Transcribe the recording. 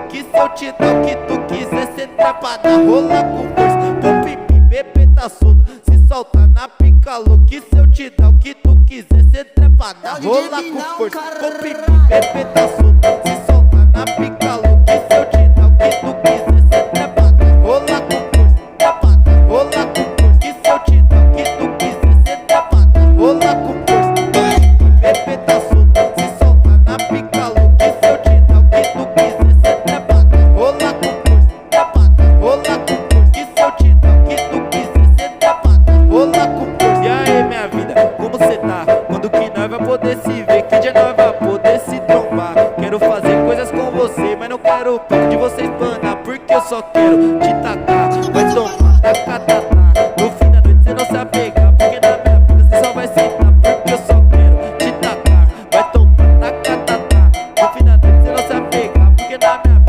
que se eu te dar o que tu quiser, cê trepada, rola com força. Pro pipi, bebê tá solto, se solta na pica louca. Que se eu te dar o que tu quiser, cê trepada, rola com força. Pro pipi, bebê tá solto, se solta na pica louca. Que se eu te dar o que tu quiser, cê trepada, rola com força. Trepada, rola com força. Que se eu te dar o que tu quiser, cê trepada, rola com força. Bebê tá solto, se solta na pica louca. Que se eu te dar o que tu quiser, cê trepada, rola com força. Trepada, rola com força. Que se eu te dar o que tu quiser, cê trepada, rola com força. E aí, minha vida, como cê tá? Quando que nós vai poder se ver? Que dia nós vai poder se trombar? Quero fazer coisas com você, mas não quero perto de você espanar, porque eu só quero te